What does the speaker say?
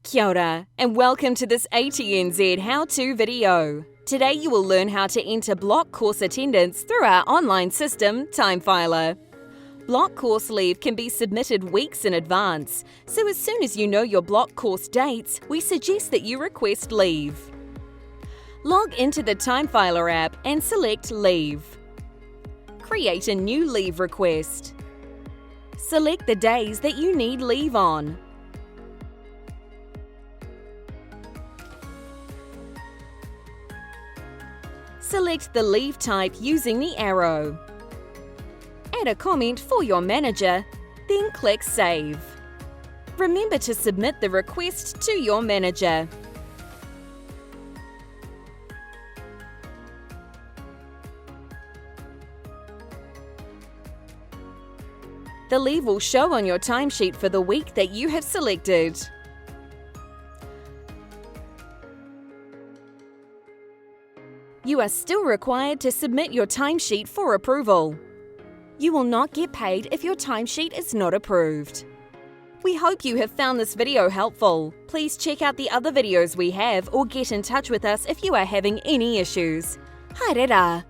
Kia ora, and welcome to this ATNZ how-to video. Today you will learn how to enter block course attendance through our online system, Timefiler. Block course leave can be submitted weeks in advance, so as soon as you know your block course dates, we suggest that you request leave. Log into the Timefiler app and select Leave. Create a new leave request. Select the days that you need leave on. Select the leave type using the arrow. Add a comment for your manager, then click Save. Remember to submit the request to your manager. The leave will show on your timesheet for the week that you have selected. You are still required to submit your timesheet for approval. You will not get paid if your timesheet is not approved. We hope you have found this video helpful. Please check out the other videos we have or get in touch with us if you are having any issues. Haere rā!